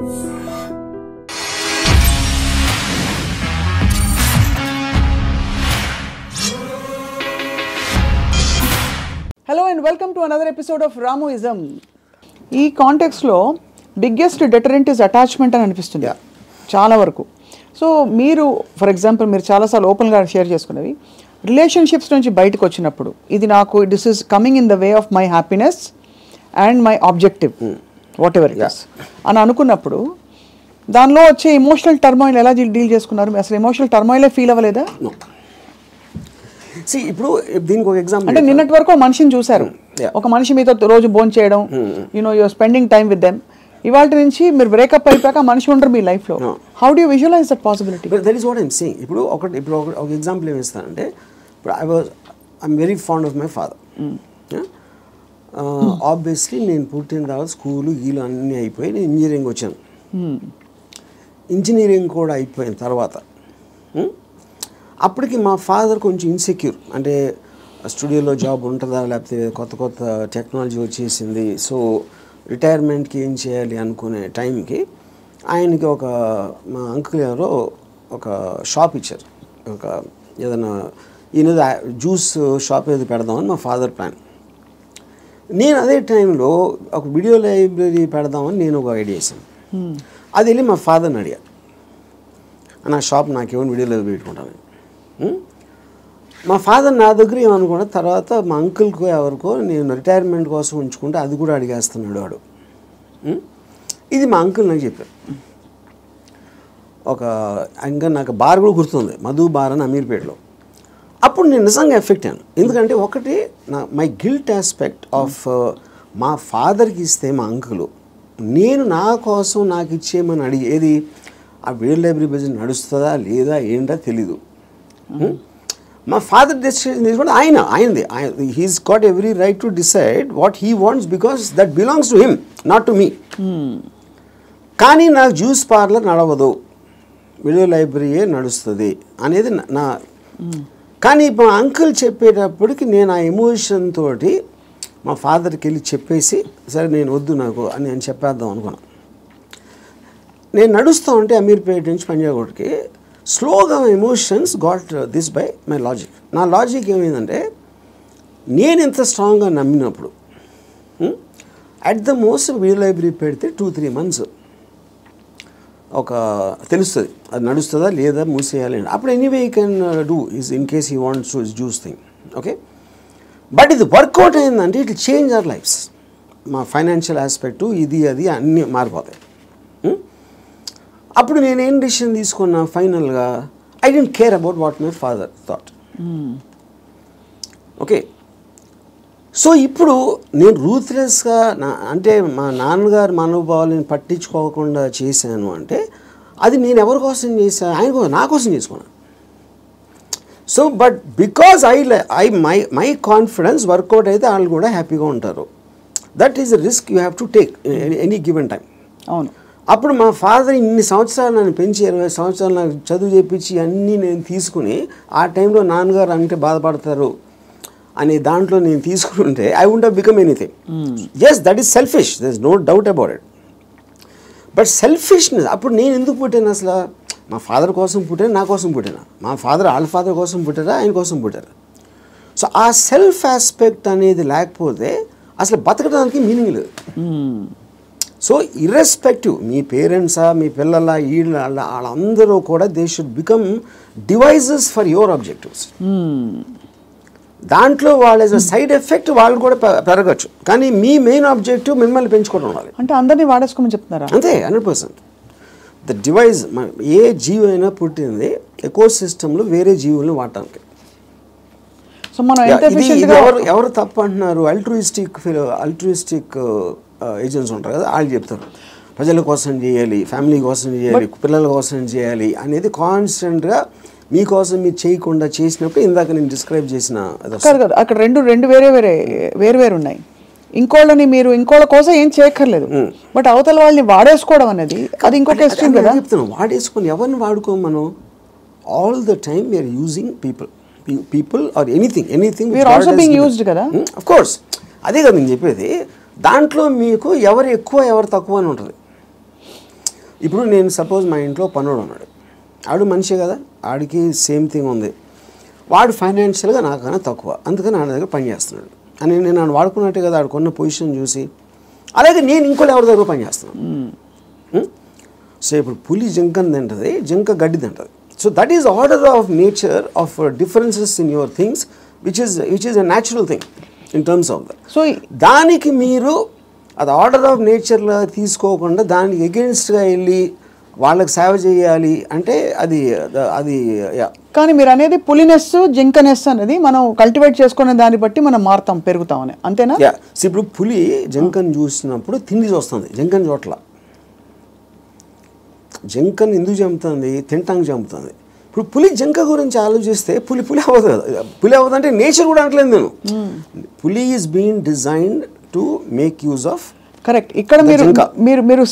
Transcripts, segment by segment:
Hello and welcome to another episode of Ramoism. ఈ కాంటెక్స్లో biggest deterrent is attachment అని అనిపిస్తుంది చాలా వరకు. సో మీరు ఫర్ ఎగ్జాంపుల్ మీరు చాలాసార్లు ఓపెన్గా షేర్ చేసుకునేవి రిలేషన్షిప్స్ నుంచి బయటకు వచ్చినప్పుడు ఇది నాకు this is coming in the way of my happiness and my objective what ever it is అని అనుకున్నప్పుడు దానిలో వచ్చే ఎమోషనల్ టర్మాయిల్ ఎలా డీల్ చేసుకున్నారు? అసలు ఎమోషనల్ టర్మాయిలే ఫీల్ అవ్వలేదా? ఇప్పుడు దీనికి ఒక ఎగ్జాంపుల్ అంటే నిన్నటి వరకు మనిషిని చూశారు, ఒక మనిషి మీతో రోజు భోజనం చేయడం, you're spending time with them. ఇవాళ నుంచి మీరు బ్రేకప్ అయిపోయాక మనిషి ఉండరు మీ లైఫ్లో. How do visualize that possibility? That is what I'm saying. ఇప్పుడు ఒక ఎగ్జాంపుల్ ఏమి ఇస్తానంటే, ఇప్పుడు I'm very fond of my father. Obviously నేను పుట్టిన తర్వాత స్కూలు గీలు అన్నీ అయిపోయి నేను ఇంజనీరింగ్ వచ్చాను. ఇంజనీరింగ్ కూడా అయిపోయిన తర్వాత అప్పటికి మా ఫాదర్ కొంచెం ఇన్సెక్యూర్, అంటే స్టూడియోలో జాబ్ ఉంటుందా లేకపోతే కొత్త కొత్త టెక్నాలజీ వచ్చేసింది, సో రిటైర్మెంట్కి ఏం చేయాలి అనుకునే టైంకి ఆయనకి మా అంకుల్ ఎవరో ఒక షాప్ ఇచ్చారు, ఒక ఏదైనా ఈయన జ్యూస్ షాప్ ఏది పెడదామని మా ఫాదర్ ప్లాన్. నేను అదే టైంలో ఒక వీడియో లైబ్రరీ పెడదామని నేను ఒక ఐడియా వేసాను. అది వెళ్ళి మా ఫాదర్ని అడిగా, నా షాప్ నాకేమో వీడియో లైబ్రరీ పెట్టుకుంటాను. మా ఫాదర్ నా దగ్గర ఏమనుకున్నా, తర్వాత మా అంకుల్కో ఎవరికో నేను రిటైర్మెంట్ కోసం ఉంచుకుంటే అది కూడా అడిగేస్తున్నాడు వాడు. ఇది మా అంకుల్ నాకు చెప్పారు. ఇంకా నాకు బార్ కూడా గుర్తుంది, మధు బార్ అని అమీర్పేటలో. అప్పుడు నేను నిజంగా ఎఫెక్ట్ అయ్యాను. ఎందుకంటే ఒకటి మై గిల్ట్ ఆస్పెక్ట్ ఆఫ్ మా ఫాదర్కి ఇస్తే మా అంకులు నేను నా కోసం నాకు ఇచ్చేయమని అడిగేది, ఆ వీడియో లైబ్రరీ బిజినెస్ నడుస్తుందా లేదా ఏంటో తెలీదు. మా ఫాదర్ డెసిషన్ తీసుకుంటే ఆయనది. He's got every right to decide what he wants because that belongs to him, not to me. కానీ నాకు జ్యూస్ పార్లర్ నడవదు, వీడియో లైబ్రరీయే నడుస్తుంది అనేది నా. కానీ మా అంకుల్ చెప్పేటప్పటికి నేను ఆ ఎమోషన్ తోటి మా ఫాదర్కి వెళ్ళి చెప్పేసి, సరే నేను వద్దు నాకు అని నేను చెప్పేద్దాం అనుకున్నాను. నేను నడుస్తూ ఉంటే అమీర్పేట నుంచి పంజాగుట్కి స్లోగా emotions got this by my logic. నా లాజిక్ ఏమైందంటే, నేను ఎంత స్ట్రాంగ్గా నమ్మినప్పుడు at the most video library పెడితే 2-3 months తెలుస్తుంది అది నడుస్తుందా లేదా మూసేయాలి అని. అప్పుడు anyway you can do is in case he wants to juice thing, okay. But ఇది వర్కౌట్ అయిందంటే it will change our lives. మా ఫైనాన్షియల్ ఆస్పెక్టు ఇది అది అన్నీ మారిపోతాయి. అప్పుడు నేనేం డిసిషన్ తీసుకున్నా ఫైనల్గా, I don't care about what my father thought, okay. So ఇప్పుడు నేను రూత్లెస్గా అంటే మా నాన్నగారు మనోభావాలను పట్టించుకోకుండా చేశాను అంటే అది నేను ఎవరి కోసం చేశాను? ఆయన కోసం, నా కోసం చేసుకున్నాను. So but because my confidence work out అయితే వాళ్ళు కూడా హ్యాపీగా ఉంటారు. That is the risk you have to take any given time. అవును. అప్పుడు మా ఫాదర్ ఇన్ని సంవత్సరాలు నన్ను పెంచి 20 సంవత్సరాలు నాకు చదువు చెప్పించి అన్నీ నేను తీసుకుని ఆ టైంలో నాన్నగారు అంటే బాధపడతారు అనే దాంట్లో నేను తీసుకుంటే I won't have become anything. Yes, that is selfish, there is no doubt about it. But selfishness, అప్పుడు నేను ఎందుకు పుట్టాను అసలు? మా ఫాదర్ కోసం పుట్టాను, నా కోసం పుట్టాను. మా ఫాదర్ వాళ్ళ ఫాదర్ కోసం పుట్టారా, ఆయన కోసం పుట్టారు. సో ఆ సెల్ఫ్ ఆస్పెక్ట్ అనేది లేకపోతే అసలు బతకడానికి మీనింగ్ లేదు. సో ఇర్రెస్పెక్టివ్ మీ పేరెంట్సా మీ పిల్లల వీళ్ళ వాళ్ళందరూ కూడా they should become devices for your objectives. దాంట్లో వాళ్ళ సైడ్ ఎఫెక్ట్ వాళ్ళు కూడా పెరగచ్చు, కానీ మీ మెయిన్ ఆబ్జెక్టివ్ మిమ్మల్ని పెంచుకోవడం ఉండాలి. అంటే అందరినీ వాడేసుకోమని చెప్తున్నారా? అంతే, 100%. ద డివైజ్, ఏ జీవి అయినా పుట్టింది ఎకో సిస్టంలో వేరే జీవులను వాడటానికి. సో మనం ఎవరు తప్పు అంటున్నారు? అల్ట్రూయిస్టిక్ ఏజెంట్స్ ఉంటారు కదా, వాళ్ళు చెప్తారు ప్రజల కోసం చేయాలి, ఫ్యామిలీ కోసం చేయాలి, పిల్లల కోసం చేయాలి అనేది కాన్స్టెంట్గా మీకోసం మీరు చేయకుండా చేసినప్పుడు ఇందాక నేను డిస్క్రైబ్ చేసిన అక్కడ రెండు వేరే ఉన్నాయి. ఇంకోళ్ళని మీరు ఇంకోళ్ళ కోసం ఏం చేయక్కర్లేదు, బట్ అవతల వాళ్ళని వాడేసుకోవడం అనేది అది ఇంకొక ఎక్స్ట్రీమ్ కదా. చెప్తాను, వాడేసుకొని ఎవరిని వాడుకోం మనం. All the time we're using people or anything we're also being used కదా. ఆఫ్ కోర్స్, అదే కదా నేను చెప్పేది. దాంట్లో మీకు ఎవరు ఎక్కువ ఎవరు తక్కువ అని ఉంటుంది. ఇప్పుడు నేను సపోజ్ మా ఇంట్లో పనుడు ఉన్నాడు, ఆడు మనిషే కదా, ఆడికి సేమ్ థింగ్ ఉంది, వాడు ఫైనాన్షియల్గా నాకన్నా తక్కువ, అందుకని ఆడ దగ్గర పని చేస్తున్నాడు అని నేను నన్ను వాడుకున్నట్టే కదా ఆడుకున్న పొజిషన్ చూసి. అలాగే నేను ఇంకోటి ఎవరి దగ్గర పని చేస్తున్నాను. సో ఇప్పుడు పులి జింకని తింటుంది, జింక గడ్డి తింటుంది. So that is order of nature of differences in your things which is a natural thing in terms of that. So దానికి మీరు అది ఆర్డర్ ఆఫ్ నేచర్లో తీసుకోకుండా దానికి ఎగెన్స్ట్గా వెళ్ళి వాళ్ళకి సేవ చేయాలి అంటే అది అది కానీ మీరు అనేది పులినెస్ జింకనెస్ అనేది మనం కల్టివేట్ చేసుకునే దాన్ని బట్టి మనం మారుతాం, పెరుగుతామని, అంతేనా? ఇప్పుడు పులి జింకను చూసినప్పుడు తిండి చూస్తుంది, జింకను చోట్ల. జింకను ఎందుకు చంపుతుంది? తింటానికి చంపుతుంది. ఇప్పుడు పులి జింక గురించి ఆలోచిస్తే పులి అవ్వదు కదా. పులి అవ్వదు అంటే నేచర్ కూడా అంటలేదు నేను. పులి is being designed to make use of. Correct. ఇక్కడ మీరు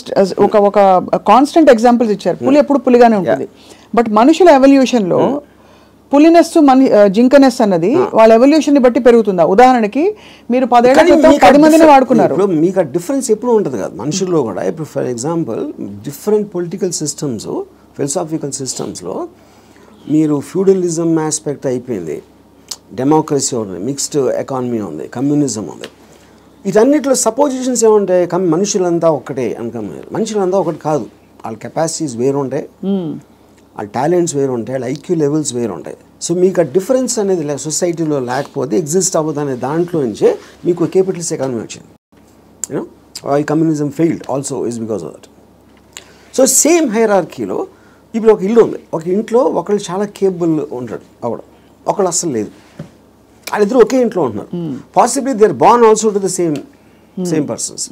ఒక కాన్స్టెంట్ ఎగ్జాంపుల్స్ ఇచ్చారు. పులి ఎప్పుడు పులిగానే ఉంటుంది. బట్ మనుషుల ఎవల్యూషన్లో పులినెస్ జింకనెస్ అన్నది వాళ్ళ ఎవల్యూషన్ ని బట్టి పెరుగుతుందా? ఉదాహరణకి మీరు 10 ఏళ్ల క్రితం 10 మందిని వాడుకున్నారు. ఇప్పుడు మీకు ఆ డిఫరెన్స్ ఎప్పుడు ఉంటుంది కదా మనుషుల్లో కూడా. ఇప్పుడు for example different political systems, philosophical సిస్టమ్స్లో మీరు ఫ్యూడలిజం ఆస్పెక్ట్ అయిపోయింది, డెమోక్రసీ ఉంది, మిక్స్డ్ ఎకానమీ ఉంది, కమ్యూనిజం ఉంది. వీటన్నిటిలో సపోజిషన్స్ ఏముంటాయి? మనుషులంతా ఒకటే అనుకున్నారు. మనుషులంతా ఒకటి కాదు, వాళ్ళ కెపాసిటీస్ వేరు ఉంటాయి, వాళ్ళ టాలెంట్స్ వేరు ఉంటాయి, వాళ్ళ ఐక్యూ లెవెల్స్ వేరు ఉంటాయి. సో మీకు ఆ డిఫరెన్స్ అనేది సొసైటీలో లేకపోతే ఎగ్జిస్ట్ అవ్వదు అనే దాంట్లో నుంచే మీకు క్యాపిటలిస్ట్ ఎకానమీ వచ్చింది. యూనో ఈ communism failed also is because of that. So same హైరార్కీలో ఇప్పుడు ఒక ఇల్లు ఉంది, ఒక ఇంట్లో ఒకళ్ళు చాలా కేపబుల్ ఉంటాడు అవడం, ఒకళ్ళు అస్సలు లేదు. వాళ్ళిద్దరు ఒకే ఇంట్లో ఉంటున్నారు. Possibly they are born also to the same persons,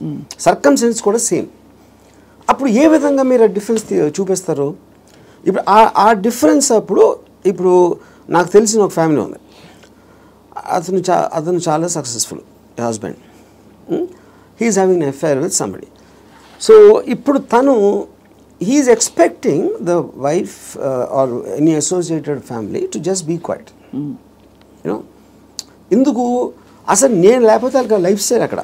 circumstances కూడా సేమ్. అప్పుడు ఏ విధంగా మీరు ఆ డిఫరెన్స్ చూపిస్తారు? ఇప్పుడు ఆ డిఫరెన్స్ అప్పుడు ఇప్పుడు నాకు తెలిసిన ఒక ఫ్యామిలీ ఉంది, అతను చాలా successful husband, he's having an affair with somebody. So ఇప్పుడు తను he's expecting the wife or any associated family to just be quiet. You know ఎందుకు? అసలు నేను లేకపోతే వాళ్ళకి లైఫ్ స్టైల్ అక్కడ,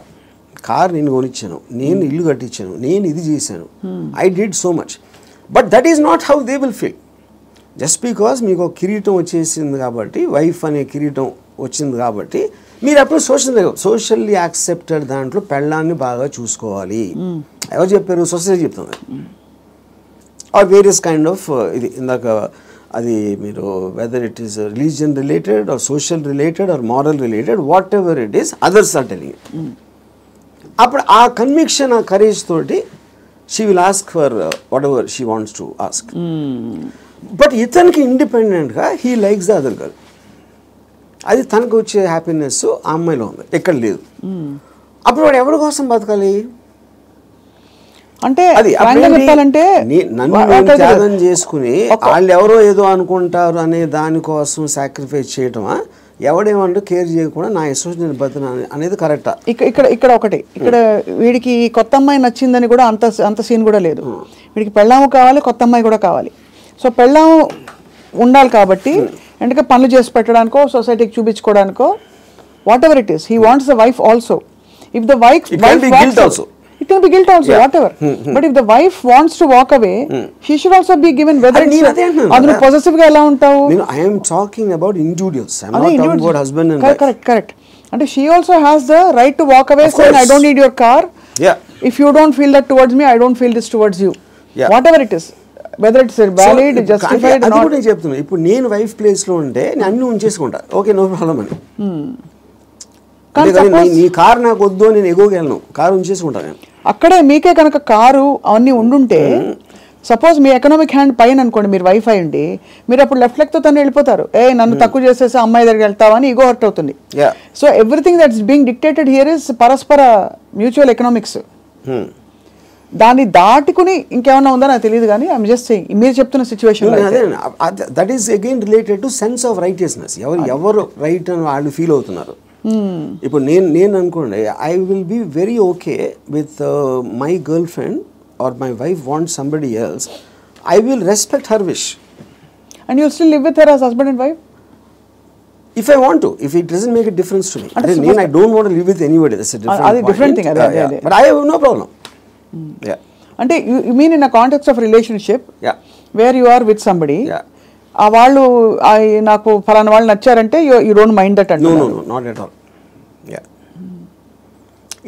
కార్ నేను కొనిచ్చాను, నేను ఇల్లు కట్టించాను, నేను ఇది చేశాను, I did so much. But that is not how they will feel. Just because మీకు ఒక కిరీటం వచ్చేసింది కాబట్టి, వైఫ్ అనే కిరీటం వచ్చింది కాబట్టి మీరు అప్పుడు సోషల్లీ యాక్సెప్టెడ్ దాంట్లో పెళ్ళాన్ని బాగా చూసుకోవాలి. ఎవరు చెప్పారు? సొసైటీ చెప్తుంది. ఆర్ వేరియస్ కైండ్ ఆఫ్ ఇది ఇందాక అది మీరు whether it is religion related or social related or moral related, what ever it is, others are telling. అప్పుడు ఆ కన్విక్షన్, ఆ కరేజ్ తోటి she will ask for whatever she wants to ask. But ఇతనికి ఇండిపెండెంట్గా he likes the other girl. అది తనకు వచ్చే happiness ఆ అమ్మాయిలో ఉంది, ఎక్కడ లేదు. అప్పుడు వాడు ఎవరి కోసం బతకాలి? అంటే నన్ను త్యాగం చేసుకుని వాళ్ళు ఎవరో ఏదో అనుకుంటారు అనే దానికోసం సాక్రిఫైస్ చేయటమా? ఎవడేమంటూ కేర్ చేయకుండా నా అసోసియేషన్ బతున అనేది కరెక్టా? ఇక్కడ ఒకటి, ఇక్కడ వీడికి కొత్త అమ్మాయి నచ్చిందని కూడా అంత సీన్ కూడా లేదు. వీడికి పెళ్ళాము కావాలి, కొత్త అమ్మాయి కూడా కావాలి. సో పెళ్ళాము ఉండాలి కాబట్టి ఎందుకంటే పనులు చేసి పెట్టడానికో సొసైటీకి చూపించుకోవడానికో what ever it is, he wants the wife also. If the wife it can be guilt also, whatever. But if the wife wants to walk away, she should also be given whether it's adru possessive ga ela untavu. I am talking about individuals, I am not talking about husband and wife. Correct. And she also has the right to walk away saying I don't need your car. If you don't feel that towards me, I don't feel this towards you. Whatever it is, whether it's valid, justified or not. అది కూడా నేను చెప్తున్నా. ఇప్పుడు నేను wife place లో ఉంటే నేను అన్ని ఉంచేసుకుంటా, ఓకే నో ప్రాబ్లం అని. నీ కారు నాకు వద్దు, నేను ఎగోగలను, కారు ఉంచేసుకుంటాను నేను. అక్కడే మీకే కనుక కారు అవన్నీ ఉండుంటే, సపోజ్ మీ ఎకనామిక్ హ్యాండ్ పైన అనుకోండి, మీరు వైఫ్ అయ్యండి, మీరు అప్పుడు లెఫ్ట్ లెగ్ తో తను వెళ్ళిపోతారు. నన్ను తక్కువ చేసేసి అమ్మాయి దగ్గరికి వెళ్తావా అని ఈగో హర్ట్ అవుతుంది. So everything that's being dictated here is పరస్పర మ్యూచువల్ ఎకనామిక్స్. దాన్ని దాటుకుని ఇంకేమన్నా ఉందో నాకు తెలియదు, కానీ ఐఎమ్ జస్ట్ సేయింగ్ మీరు చెప్తున్న situation that is again related to sense of righteousness. ఎవరు రైట్ అని వాళ్ళు ఫీల్ అవుతున్నారు. ఇప్పుడు నేను అనుకోండి, I will be very okay with my girlfriend or my wife wants somebody else, I will respect her wish. And you still live with her as husband and wife if I want to, if it doesn't make a difference to me. Then I don't want to live with anybody, that's a different different thing. But I have no problem. అంటే you mean in a context of relationship Yeah. Where you are with somebody, Yeah. ఆ వాళ్ళు నాకు ఫలానా వాళ్ళు నచ్చారంటే you don't mind that అంటే. No, not at all. Yeah.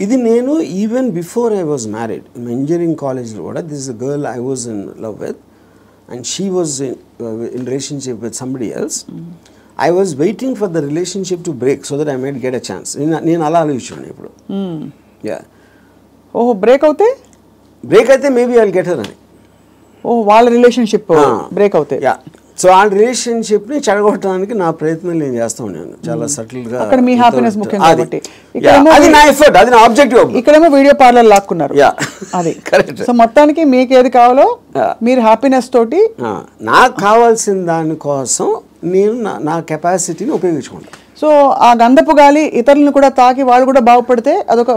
ఇది నేను even before I was married engineering కాలేజ్లో కూడా this is a girl I was in love with and she was in relationship with somebody else. I was waiting for the relationship to break so that I might get a chance. నేను అలా ఆలోచించాను ఇప్పుడు. Yeah, ఓహో break అవుతే break అయితే maybe I will get her అని. ఓహో వాళ్ళ రిలేషన్షిప్ బ్రేక్ అవుతాయి. యా, సో ఆ రిలేషన్షిప్ని చెడగొట్టడానికి నా ప్రయత్నం నేను చేస్తూ ఉన్నాను చాలా సటిల్గా. అక్కడ మీ హ్యాపీనెస్ ముఖ్యం కాబట్టి. అది నా ఎఫర్ట్, అది నా ఆబ్జెక్టివ్. ఇక్కడేమో వీడియో పార్లర్ లాక్కున్నారు. అది కరెక్ట్. సో మొత్తానికి మీకు ఏది కావాలో మీరు హ్యాపీనెస్ తోటి నాకు కావాల్సిన దానికోసం నేను నా కెపాసిటీని ఉపయోగించుకుంటాను. సో ఆ గంధపు గాలి ఇతరులను కూడా తాకి వాళ్ళు కూడా బాగుపడితే అదొక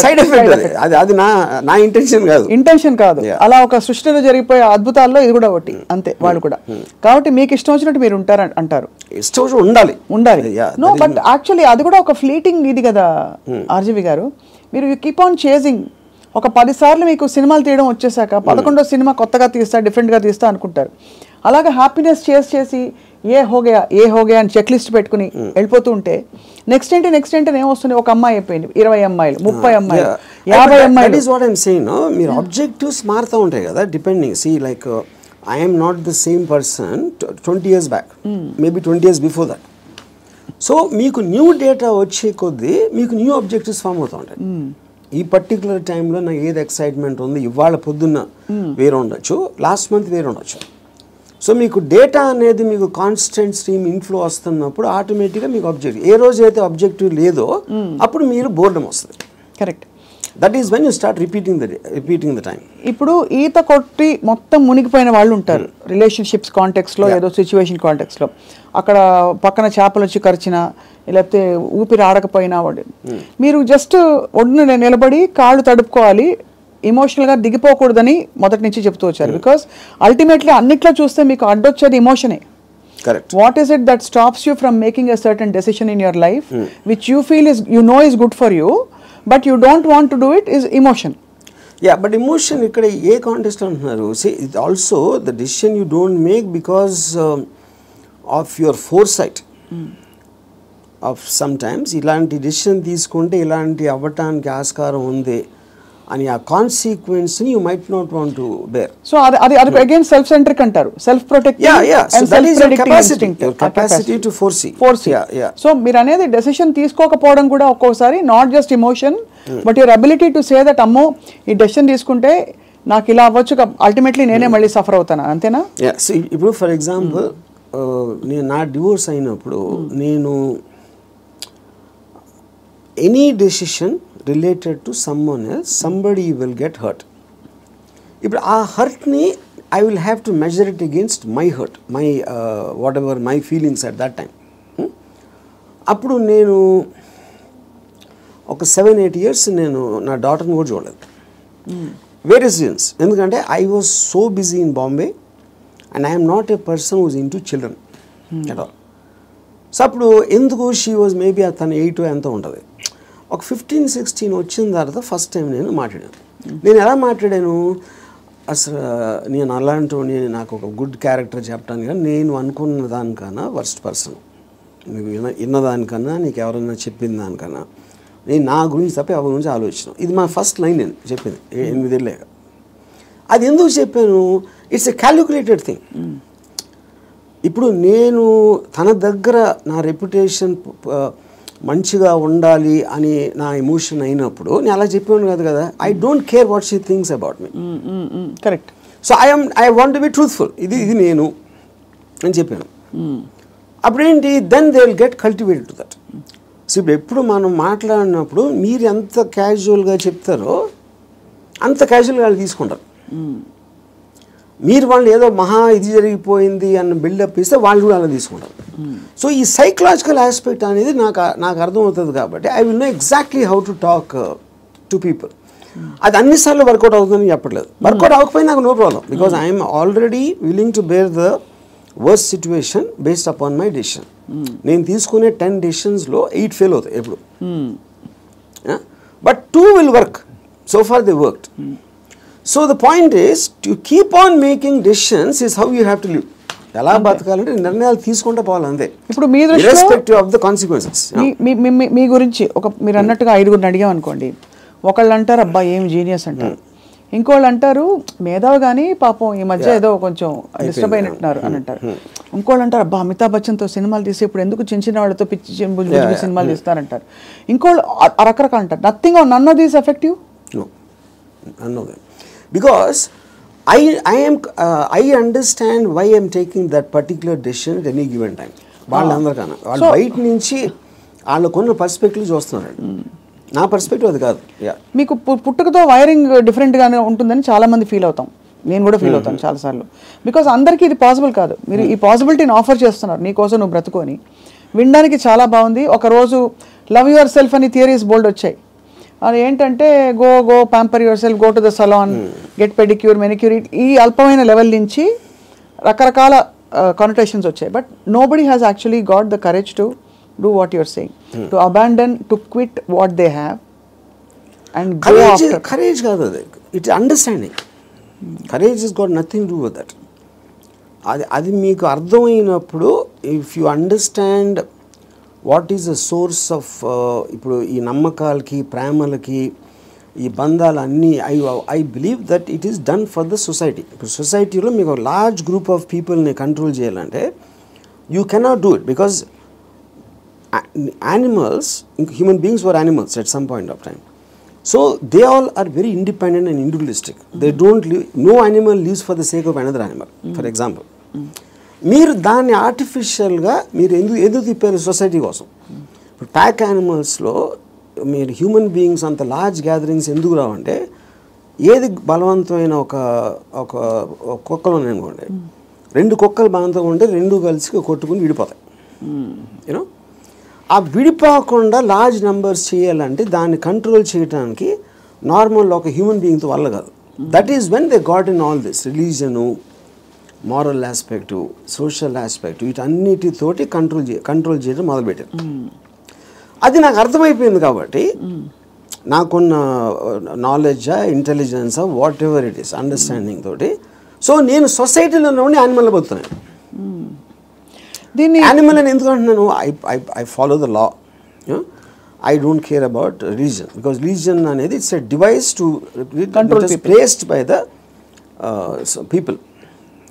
సైడ్ ఎఫెక్ట్. అది నా ఇంటెన్షన్ కాదు. ఇంటెన్షన్ కాదు, అలా ఒక సృష్టిలో జరిగిపోయే అద్భుతాల్లో ఇది కూడా ఒకటి అంతే. వాళ్ళు కూడా కాబట్టి మీకు ఇష్టం వచ్చినట్టు మీరు ఉంటారు అంటారు. ఇష్టం వచ్చినట్టు ఉండాలి. నో బట్ యాక్చువల్లీ అది కూడా ఒక ఫ్లీటింగ్ ఇది కదా ఆర్జీవి గారు. మీరు యూ కీప్ ఆన్ చేజింగ్. ఒక 10 సార్లు మీకు సినిమాలు తీయడం వచ్చేసాక 11వ సినిమా కొత్తగా తీస్తా, డిఫరెంట్గా తీస్తా అనుకుంటారు. అలాగే హ్యాపీనెస్ చేసి ఏ హోగయా అని చెక్ లిస్ట్ పెట్టుకుని వెళ్ళిపోతూ ఉంటే నెక్స్ట్ ఏంటి ఏమొస్తుంది? ఒక అమ్మాయి అయిపోయింది, 20 అమ్మాయిలు, 30 అమ్మాయిలు, 50 అమ్మాయిలు. That is what I am saying. మీరు ఆబ్జెక్టివ్స్ మారుతూ ఉంటాయి కదా depending. See like I am not the same person 20 years back, maybe 20 years before that. So మీకు న్యూ డేటా వచ్చే కొద్దీ మీకు న్యూ ఆబ్జెక్టివ్స్ ఫామ్ అవుతూ ఉంటాయి. ఈ పర్టికులర్ టైంలో నాకు ఏది ఎక్సైట్మెంట్ ఉంది, ఇవాళ పొద్దున్న వేరే ఉండొచ్చు, లాస్ట్ మంత్ వేరే ఉండొచ్చు. సో మీకు డేటా అనేది మీకు కాన్స్టెంట్ స్ట్రీమ్ ఇన్ఫ్లో వస్తున్నప్పుడు ఆటోమేటిక్గా మీకు ఆబ్జెక్టివ్, ఏ రోజు అయితే ఆబ్జెక్టివ్ లేదో అప్పుడు మీరు బోర్డమ్ వస్తుంది. Correct. That is when you start repeating the time. ఇప్పుడు ఈత కొట్టి మొత్తం మునిగిపోయిన వాళ్ళు ఉంటారు రిలేషన్షిప్స్ కాంటెక్స్లో, ఏదో సిచ్యువేషన్ కాంటెక్స్లో. అక్కడ పక్కన చేపలు వచ్చి కరిచినా లేకపోతే ఊపిరి ఆడకపోయినా మీరు జస్ట్ ఒడ్డున నిలబడి కాళ్ళు తడుపుకోవాలి, ఎమోషనల్గా దిగిపోకూడదని మొదటి నుంచి చెప్తూ వచ్చారు. బికాస్ అల్టిమేట్లీ అన్నిట్లో చూస్తే మీకు అడ్డొచ్చేది ఎమోషనే. Correct. What is it that stops you from making a certain decision in your life which you feel is you know is good for you but you don't want to do it is emotion. Yeah, but emotion ఇక్కడ ఏ contest అంటున్నారు? See it also the decision you don't make because of your foresight of sometimes ఇలాంటి decision తీసుకుంటే ఇలాంటి అవ్వటానికి ఆస్కారం ఉంది అని ఆ కాన్సిక్వెన్స్ని you might not want to bear. So అది అగైన్ సెల్ఫ్ సెంట్రిక్ అంటారు, self capacity to foresee. So మీరు అనేది డెసిషన్ తీసుకోకపోవడం కూడా ఒక్కోసారి not just emotion but your ability to say that అమ్మో ఈ డెసిషన్ తీసుకుంటే నాకు ఇలా అవ్వచ్చు, అల్టిమేట్లీ నేనే మళ్ళీ సఫర్ అవుతాను, అంతేనా? ఇప్పుడు ఫర్ ఎగ్జాంపుల్ నేను నా డివోర్స్ అయినప్పుడు నేను any decision related to someone else, somebody will get hurt. ఇప్పుడు ఆ హర్ట్ని I will have to measure it against my hurt, my whatever my feelings at that time. అప్పుడు నేను ఒక 7-8 years నేను నా డాటర్ని కూడా చూడలేదు. Various reasons. ఎందుకంటే I was so busy in Bombay and I am not a person who is into children at all. So అప్పుడు ఎందుకు షీ వాజ్ మేబీ తను 8 ఎంతో ఉంటుంది. ఒక 15-16 వచ్చిన తర్వాత ఫస్ట్ టైం నేను మాట్లాడాను. నేను ఎలా మాట్లాడాను? అసలు నేను అలాంటి నాకు ఒక గుడ్ క్యారెక్టర్ చెప్పడానికి కానీ నేను అనుకున్న దానికన్నా వర్స్ట్ పర్సన్, నీకు విన్నదానికన్నా నీకు ఎవరైనా చెప్పిన దానికన్నా నేను నా గురించి తప్ప ఎవరి గురించి ఆలోచించాను. ఇది మా ఫస్ట్ లైన్ నేను చెప్పింది 8 ఏళ్ళేగా. అది ఎందుకు చెప్పాను? It's a calculated thing. ఇప్పుడు నేను తన దగ్గర నా రెప్యుటేషన్ మంచిగా ఉండాలి అని నా ఎమోషన్ అయినప్పుడు నేను అలా చెప్పాను కాదు కదా. I don't care what she thinks about me. Correct. So I want to be truthful. ఇది నేను అని చెప్పాను. అప్పుడేంటి then they will get cultivated to that. So ఇప్పుడు ఎప్పుడు మనం మాట్లాడినప్పుడు మీరు ఎంత క్యాజువల్గా చెప్తారో అంత క్యాజువల్గా వాళ్ళు తీసుకుంటారు. మీరు వాళ్ళు ఏదో మహా ఇది జరిగిపోయింది అన్న బిల్డప్ ఇస్తే వాళ్ళు కూడా అలా తీసుకుంటారు. సో ఈ సైకలాజికల్ ఆస్పెక్ట్ అనేది నాకు అర్థమవుతుంది కాబట్టి I will know exactly how to talk to people. అది అన్నిసార్లు వర్కౌట్ అవుతుందని చెప్పట్లేదు. వర్కౌట్ అవ్వకపోయినా నాకు no problem because I'm already willing to bear the worst situation based upon my decision. నేను తీసుకునే 10 డెసిషన్స్లో 8 ఫెయిల్ అవుతాయి ఎప్పుడు. But 2 will work. So far they worked. So the point is to keep on making decisions is how you have to live. ఎలా బతకాలంటే నిర్ణయాలు తీసుకుంటూ పోవాలి అంతే. ఇప్పుడు మీ దృష్టిలో ఇర్రెస్పెక్టివ్ ఆఫ్ ద కాన్సిక్వెన్సెస్. మీ గురించి మీరు అన్నట్టుగా 5గురిని అడిగాం అనుకోండి, ఒకళ్ళు అంటారు అబ్బా ఏం జీనియస్ అంటారు, ఇంకోళ్ళు అంటారు మేధావి కానీ పాపం ఈ మధ్య ఏదో కొంచెం డిస్టర్బ్ అయినట్టున్నారు అని అంటారు, ఇంకోళ్ళు అంటారు అబ్బా అమితాబ్ బచ్చన్తో సినిమాలు తీసి ఇప్పుడు ఎందుకు చిన్న చిన్న వాళ్ళతో పిచ్చి బుజ్జి సినిమాలు తీస్తారంటారు, ఇంకోళ్ళు రకరకాలు అంటారు. Nothing or none of these effective. None of them. Because I understand why I'm taking that particular decision at any given time. వాళ్ళందరికన్నా వాళ్ళు బయట నుంచి వాళ్ళకున్న పర్స్పెక్టివ్ చూస్తున్నారు. నా పర్స్పెక్టివ్ అది కాదు. మీకు పుట్టుకతో వైరింగ్ డిఫరెంట్గానే ఉంటుందని చాలామంది ఫీల్ అవుతాం, నేను కూడా ఫీల్ అవుతాను చాలాసార్లు. బికాస్ అందరికీ ఇది పాసిబుల్ కాదు. మీరు ఈ పాసిబిలిటీని ఆఫర్ చేస్తున్నారు, నీకోసం నువ్వు బ్రతుకొని వినడానికి చాలా బాగుంది. ఒకరోజు లవ్ యువర్ సెల్ఫ్ అని థియరీస్ బోల్డ్ వచ్చాయి. అది ఏంటంటే go pamper yourself, go to the salon, get pedicure, manicure, ఈ అల్పమైన లెవెల్ నుంచి రకరకాల కనోటేషన్స్ వచ్చాయి. But nobody has actually got the courage to do what your saying, to abandon, to quit what they have and go after. Courage కాదు అది, it's understanding. Courage is got nothing to do with that. అది మీకు అర్థమైనప్పుడు, if you understand what is the source of, ఇప్పుడు ఈ నమ్మకాలకి ప్రేమలకి ఈ బంధాలన్నీ, I believe that it is done for the society. ఇప్పుడు సొసైటీలో మీకు లార్జ్ గ్రూప్ ఆఫ్ పీపుల్ని కంట్రోల్ చేయాలంటే you cannot do it, because animals, human beings were animals at some point of time. So they all are very independent and individualistic. They don't live, no animal lives for the sake of another animal. For example, మీరు దాన్ని ఆర్టిఫిషియల్గా మీరు ఎందుకు తిప్పారు society కోసం? ఇప్పుడు pack యానిమల్స్లో మీరు human beings అంత లార్జ్ గ్యాదరింగ్స్ ఎందుకు రావంటే, ఏది బలవంతమైన ఒక కుక్కలు ఉన్నాయనుకోండి, 2 కుక్కలు బలవంతంగా ఉంటే 2 కలిసి కొట్టుకుని విడిపోతాయి. యూనో, ఆ విడిపోకుండా లార్జ్ నెంబర్స్ చేయాలంటే దాన్ని కంట్రోల్ చేయడానికి నార్మల్ ఒక హ్యూమన్ బీయింగ్తో వల్ల కాదు. That is when they got in all this religion, moral aspect, social aspect, వీటన్నిటితోటి కంట్రోల్ చేయడం మొదలుపెట్టారు. అది నాకు అర్థమైపోయింది కాబట్టి నాకున్న నాలెడ్జా, ఇంటెలిజెన్సా, what ever it is, understanding తోటి, సో నేను సొసైటీలో ఉండి యానిమల్ బతున్నాను. దీన్ని యానిమల్ అని ఎందుకు అంటున్నాను? I follow the law. I don't care about religion, because religion అనేది it's a device to control people, placed by the people.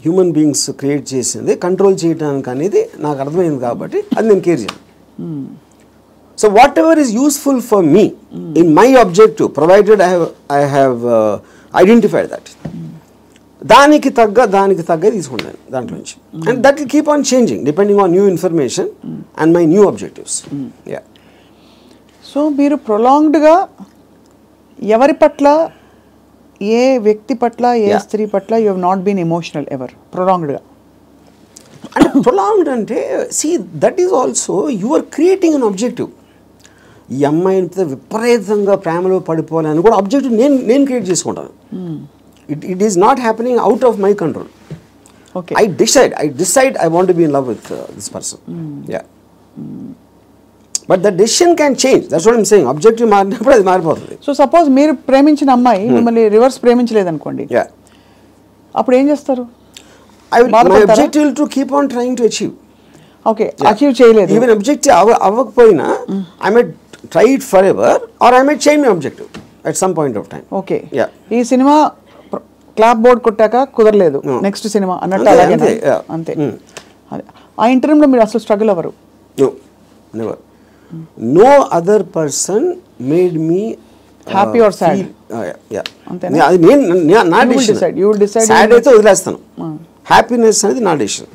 Human beings create చేసింది కంట్రోల్ చేయడానికి అనేది నాకు అర్థమైంది కాబట్టి అది నేను కేర్ చేయను. So what ever is useful for me in my objective, provided I have identified that, దానికి తగ్గ తీసుకుంటాను దాంట్లో నుంచి. And that will keep on changing depending on new information and my new objectives. Yeah. So మీరు ప్రొలాంగ్డ్గా ఎవరి పట్ల, ఏ వ్యక్తి పట్ల, ఏ స్త్రీ పట్ల you have not been emotional ever, ప్రొలాంగ్డ్గా? అంటే ప్రొలాంగ్డ్ అంటే see that is also you are creating an objective. ఈ అమ్మాయిని విపరీతంగా ప్రేమలో పడిపోవాలని కూడా ఆబ్జెక్టివ్ నేను క్రియేట్ చేసుకుంటాను. It is not happening out of my control. Okay, I decide I want to be in love with this person. Yeah, but the decision can change. That's what I'm saying. Objective మారినప్పుడు అది మారిపోతుంది. So suppose మీరు ప్రేమించిన అమ్మాయి మిమ్మల్ని reverse ప్రేమించలేదనుకోండి, అప్పుడు ఏం చేస్తారు? My objective to keep on trying to achieve. Okay, achieve చేయలేదు, ఈవెన్ ఆబ్జెక్టివ్ అవ్వకపోయినా I might try it forever or I might change my objective at some point of time. Okay, ఈ cinema clap board కొట్టాక కుదరలేదు, next cinema అన్నట్టు అలాగే అంతే. ఆ ఇంటర్వ్యూలో మీరు అసలు స్ట్రగుల్ అవ్వరు? Never. No other person made me happy or sad. అంతేనా? అది నా decision. you will decide. Sad అయితే వదిలేస్తాను, హ్యాపీనెస్ అనేది నా డెసిషన్.